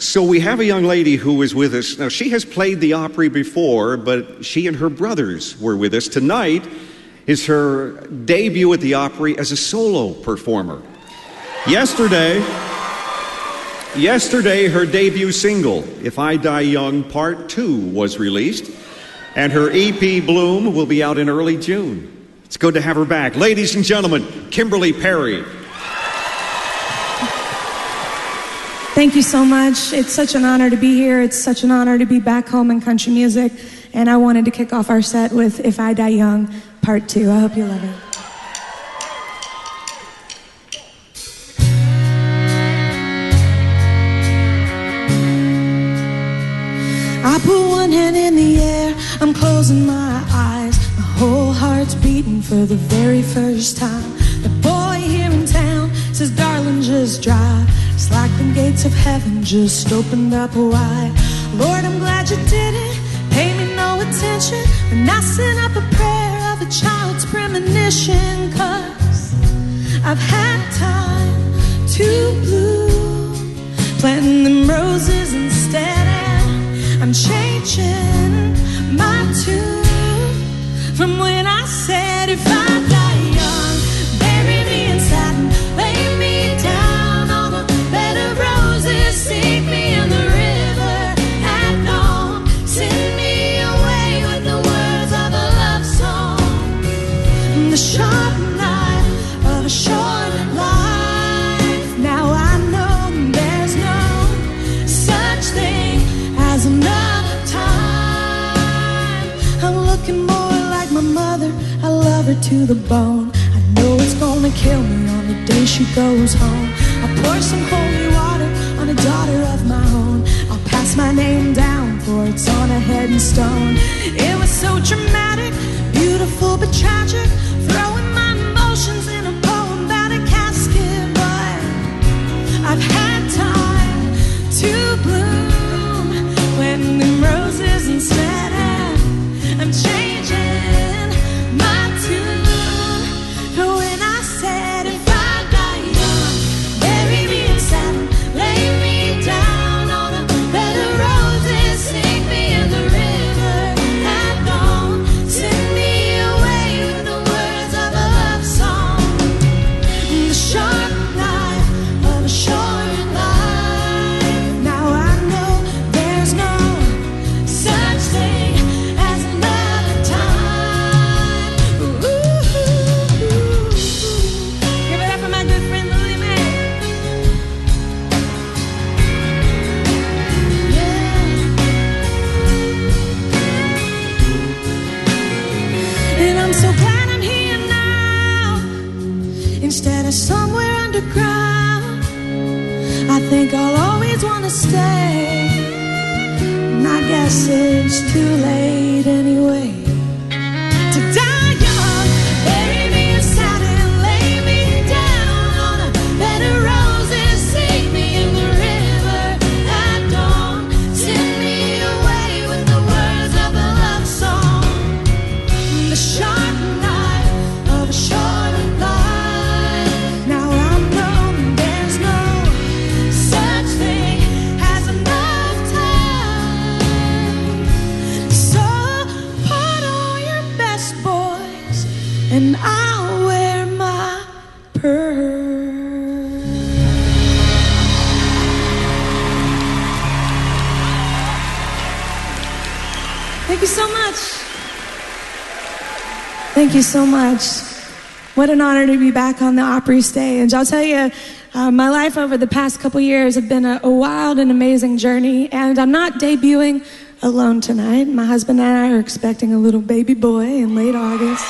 So we have a young lady who is with us. Now, she has played the Opry before, but she and her brothers were with us. Tonight is her debut at the Opry as a solo performer. Yesterday, her debut single, If I Die Young Part 2, was released, and her EP, Bloom, will be out in early June. It's good to have her back. Ladies and gentlemen, Kimberly Perry. Thank you so much. It's such an honor to be here. It's such an honor to be back home in country music. And I wanted to kick off our set with If I Die Young, Part 2. I hope you love it. I put one hand in the air, I'm closing my eyes. My whole heart's beating for the very first time. The boy here in town says, darling, just drive. It's like the gates of heaven just opened up wide. Lord, I'm glad you didn't pay me no attention when I sent up a prayer of a child's premonition. 'Cause I've had time to bloom, planting them roses instead, and I'm changing my tune from when I said, if I die young, bury me in satin, lay me down on a bed of roses, sink me in the river at dawn, send me away with the words of a love song, the sharp knife of a short life. Now I know there's no such thing as enough time. I'm looking more like my mother, I love her to the bone. I know it's gonna kill me on the day she goes home. I'll pour some holy water on a daughter of my own. I'll pass my name down, for it's on a headstone. It was so dramatic, beautiful but tragic, throwing my emotions in a poem about a casket. But I've had time to bloom, planting them roses instead, and I'm changing my tune. When I said, if I die young, bury me in satin, lay me down on a bed of roses, sink me in the river at dawn, send me away with the words of a love song, the sharp knife of a short life. Now I know there's no such thing as another time. Ooh, give it up for my good friend Lily Mae. Yeah. And I'm so glad I'm here now, instead of somewhere underground. I think I'll always want to stay, and I guess it's too late anyway. To die young, bury me in satin, lay me down on a bed of roses, sink me in the river at dawn, send me away with the words of a love song, the sharp knife of a short life. Now I know there's no such thing as enough time. So put on your best, boys, and I'll wear my pearl. Thank you so much. Thank you so much. What an honor to be back on the Opry stage. I'll tell you, my life over the past couple years have been a wild and amazing journey, and I'm not debuting alone tonight. My husband and I are expecting a little baby boy in late August.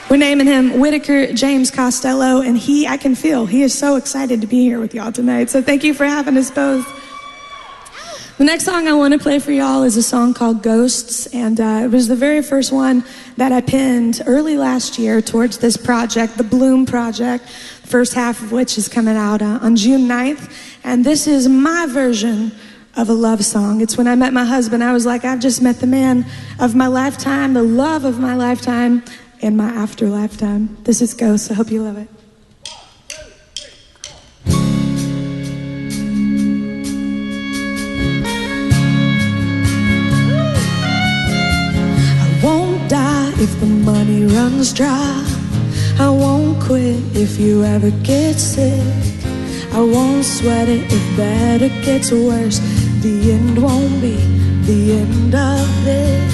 We're naming him Whitaker James Costello, and I can feel he is so excited to be here with y'all tonight. So thank you for having us both. The next song I want to play for y'all is a song called Ghosts, and it was the very first one that I penned early last year towards this project, the Bloom Project, first half of which is coming out on June 9th. And this is my version of a love song. It's when I met my husband, I was like, I've just met the man of my lifetime, the love of my lifetime, in my after lifetime. This is Ghosts. I hope you love it. lungs dry. I won't quit if you ever get sick. I won't sweat it if better gets worse. The end won't be the end of this.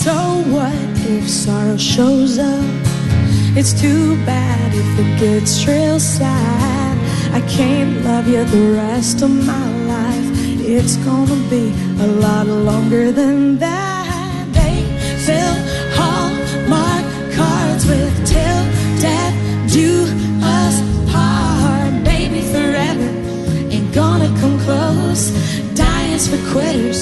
So what if sorrow shows up? It's too bad if it gets real sad. I can't love you the rest of my life. It's gonna be a lot longer than that. They fill Hallmark cards with till death do us part. Baby, forever ain't gonna come close. Dying's for quitters.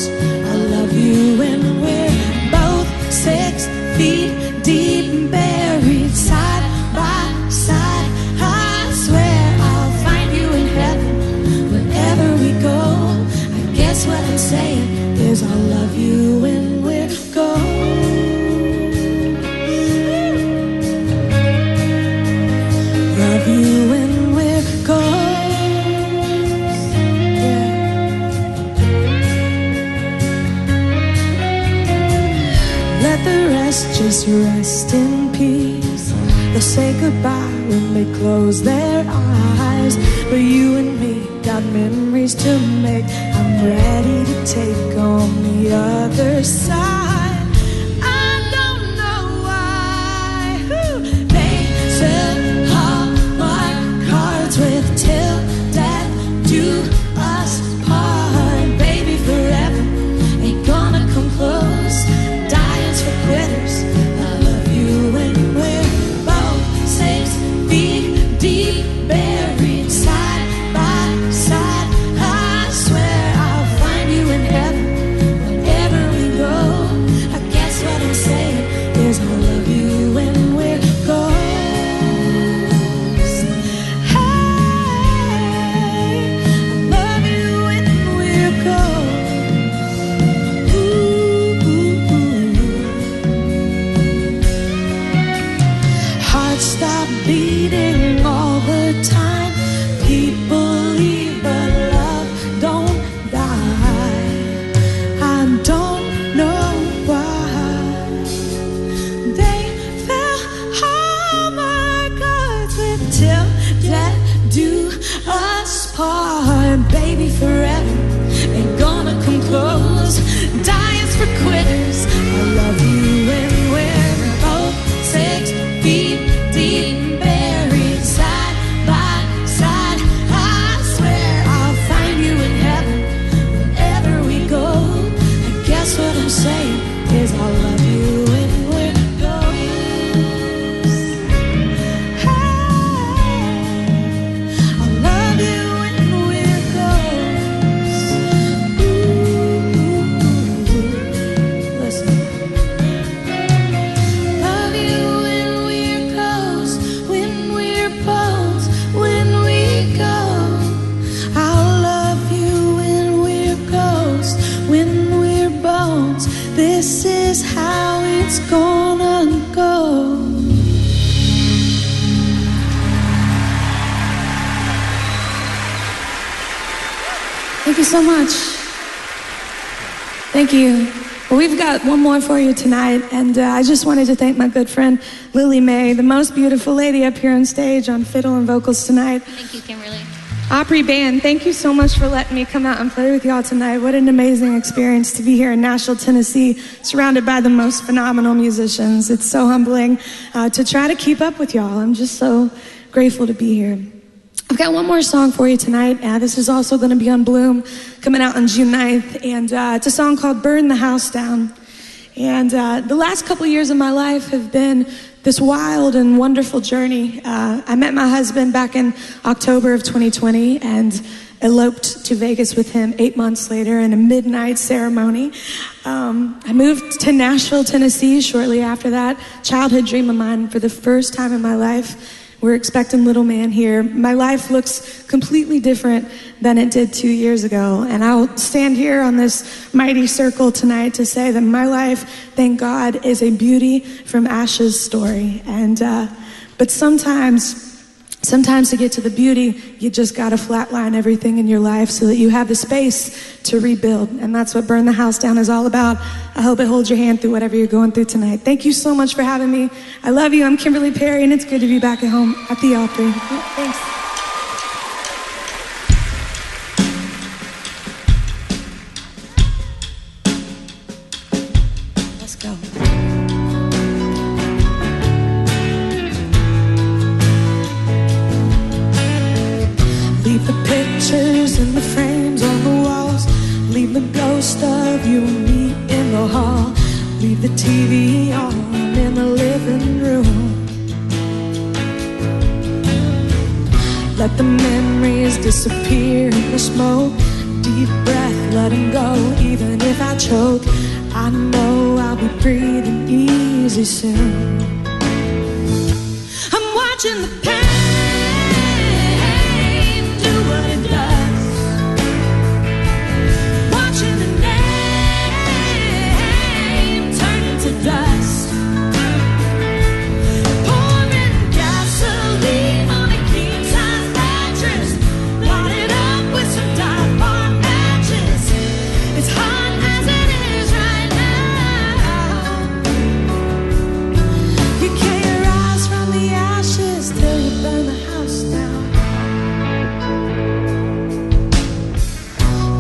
I love you when we're both 6 feet deep, buried side by side. I swear I'll find you in heaven wherever we go. I guess what I'm saying is I love you when we're gone. Love you when we're gone. Yeah. Let the rest just rest in peace. They'll say goodbye when they close their eyes. But you and me got memories to make. I'm ready to take on the other side. I don't know why they fill Hallmark cards with till death do us part. Baby, forever ain't gonna come close. Dying's for quitters. I love you when we're both 6 feet deep, buried side by side. I swear I'll find you in heaven whenever we go. I guess what I'm saying is I love you when we're gone. Hey, I love you when we're gone. Hearts stop beating all the time. People leave, but love don't die. I don't know why they fell Hallmark cards with till death do us part. Baby, forever ain't gonna come close. Dying's for quitters. I love you when we're both 6 feet deep, buried side by side. I swear I'll find you in heaven wherever we go. I guess what I'm saying is I love you when we're ghosts. Hey, I love you when we're ghosts. Listen. Love you when we're ghosts, when we're bones, when we go. I'll love you when we're ghosts, when we're bones. This is how it's gonna go. Thank you so much. Thank you. Well, we've got one more for you tonight, and I just wanted to thank my good friend Lily Mae, the most beautiful lady up here on stage on fiddle and vocals tonight. Thank you, Kimberly. Opry Band, thank you so much for letting me come out and play with y'all tonight. What an amazing experience to be here in Nashville, Tennessee, surrounded by the most phenomenal musicians. It's so humbling to try to keep up with y'all. I'm just so grateful to be here. I've got one more song for you tonight. This is also going to be on Bloom, coming out on June 9th. And it's a song called Burn the House Down. And the last couple years of my life have been this wild and wonderful journey. I met my husband back in October of 2020 and eloped to Vegas with him 8 months later in a midnight ceremony. I moved to Nashville, Tennessee shortly after that. Childhood dream of mine. For the first time in my life, we're expecting little man here. My life looks completely different than it did 2 years ago. And I'll stand here on this mighty circle tonight to say that my life, thank God, is a beauty from ashes story. And but sometimes Sometimes to get to the beauty, you just gotta flatline everything in your life so that you have the space to rebuild. And that's what Burn the House Down is all about. I hope it holds your hand through whatever you're going through tonight. Thank you so much for having me. I love you. I'm Kimberly Perry, and it's good to be back at home at the Opry. Thanks. Let's go. Leave the pictures and the frames on the walls. Leave the ghost of you and me in the hall. Leave the TV on in the living room. Let the memories disappear in the smoke. Deep breath, let them go, even if I choke. I know I'll be breathing easy soon. I'm watching the pain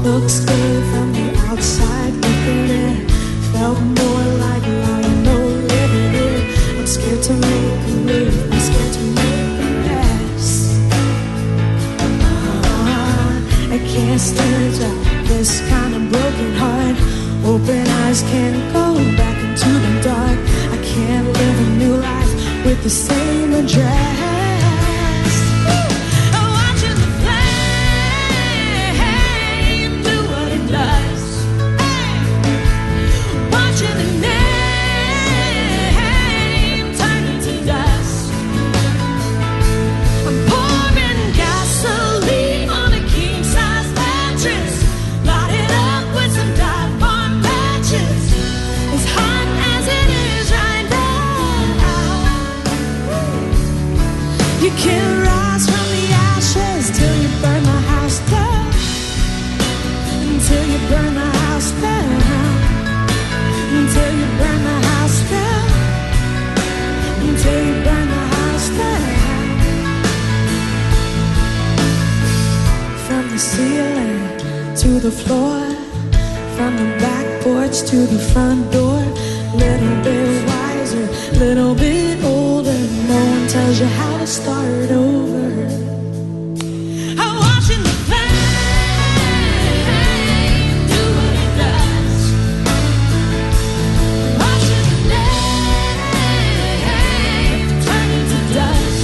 looks good from the outside looking in. Felt more like lying, no living it. I'm scared to make a move, I'm scared to make a mess. I can't stand up this kind of broken heart. Open eyes can't go back into the dark. I can't live a new life with the same address. You can't rise from the ashes till you burn the house down. Until you burn the house down. Until you burn the house down. Until you burn the house down. From the ceiling to the floor, from the back porch to the front door. Little bit wiser, little bit older. No one tells you how to start over. I'm watching the flame do what it does. Watching the flame turn into dust.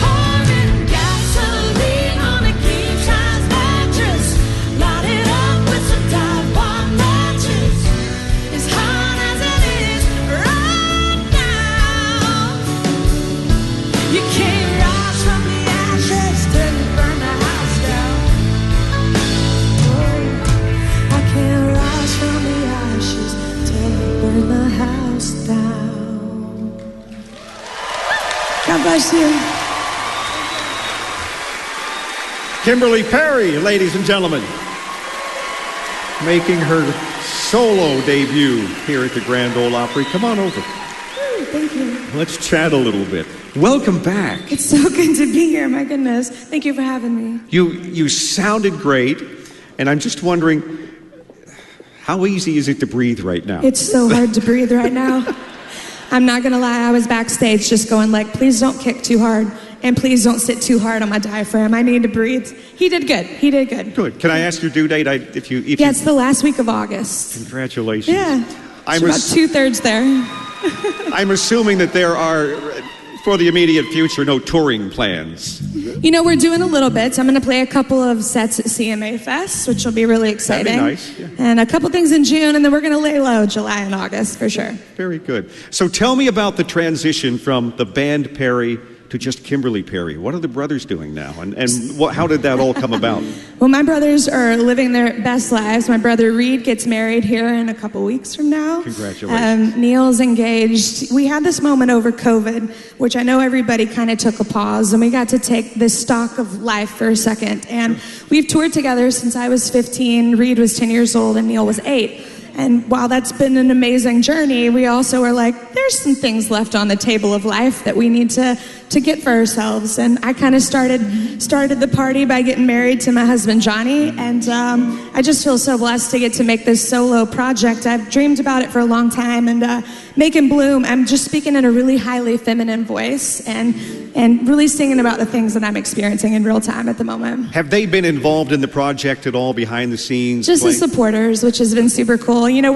Pouring gasoline on a king-size mattress. Light it up with some dive bomb matches. As hot as it is right now. You can't rise from the ashes till you burn the house down. Oh, I can't rise from the ashes till you burn the house down. God bless you. Kimberly Perry, ladies and gentlemen, making her solo debut here at the Grand Ole Opry. Come on over. Thank you. Let's chat a little bit. Welcome back. It's so good to be here. My goodness. Thank you for having me. You sounded great, and I'm just wondering, how easy is it to breathe right now? It's so hard to breathe right now. I'm not gonna lie, I was backstage just going like, please don't kick too hard, and please don't sit too hard on my diaphragm. I need to breathe. He did good. He did good. Good. Can I ask your due date? Yeah, it's the last week of August. Congratulations. Yeah. I'm about 2/3 there. I'm assuming that there are, for the immediate future, no touring plans. You know, we're doing a little bit. So I'm going to play a couple of sets at CMA Fest, which will be really exciting. That'd be nice. Yeah. And a couple things in June, and then we're going to lay low July and August for sure. Very good. So tell me about the transition from the band Perry to just Kimberly Perry. What are the brothers doing now? And how did that all come about? Well, my brothers are living their best lives. My brother Reed gets married here in a couple weeks from now. Congratulations. Neil's engaged. We had this moment over COVID, which I know everybody kind of took a pause, and we got to take this stock of life for a second. And we've toured together since I was 15, Reed was 10 years old, and Neil was 8. And while that's been an amazing journey, we also are like, there's some things left on the table of life that we need to get for ourselves. And I kind of started the party by getting married to my husband, Johnny. And I just feel so blessed to get to make this solo project. I've dreamed about it for a long time. And Make and Bloom, I'm just speaking in a really highly feminine voice and really singing about the things that I'm experiencing in real time at the moment. Have they been involved in the project at all, behind the scenes? Just as supporters, which has been super cool. You know,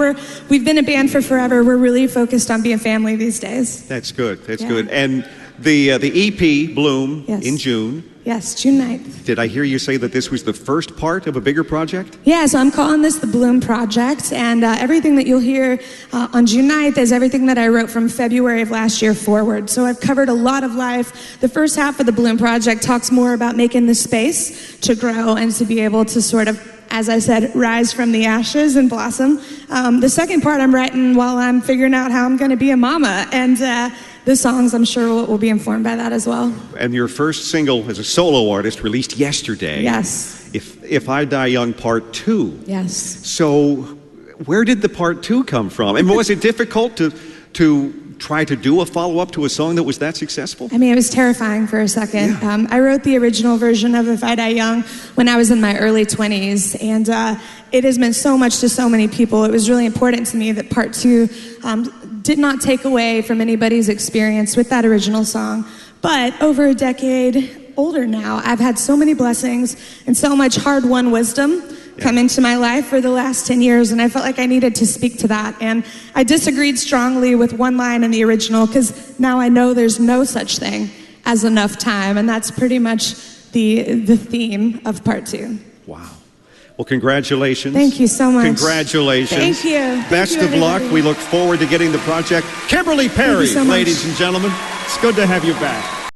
we've been a band for forever. We're really focused on being family these days. That's good. That's good. And the EP, Bloom, in June. Yes, June 9th. Did I hear you say that this was the first part of a bigger project? Yeah, so I'm calling this the Bloom Project, and everything that you'll hear on June 9th is everything that I wrote from February of last year forward. So I've covered a lot of life. The first half of the Bloom Project talks more about making the space to grow and to be able to sort of, as I said, rise from the ashes and blossom. The second part I'm writing while I'm figuring out how I'm going to be a mama, and the songs, I'm sure, will be informed by that as well. And your first single as a solo artist released yesterday. Yes. If I Die Young Part 2. Yes. So where did the Part 2 come from? And was it difficult to try to do a follow-up to a song that was that successful? I mean, it was terrifying for a second. Yeah. I wrote the original version of If I Die Young when I was in my early 20s, and it has meant so much to so many people. It was really important to me that Part 2 did not take away from anybody's experience with that original song. But over a decade older now, I've had so many blessings and so much hard-won wisdom come into my life for the last 10 years, and I felt like I needed to speak to that. And I disagreed strongly with one line in the original, because now I know there's no such thing as enough time, and that's pretty much the theme of Part 2. Wow. Well, congratulations. Thank you so much. Congratulations. Thank you. Best of luck. We look forward to getting the project. Kimberly Perry, so much. ladies and gentlemen. It's good to have you back.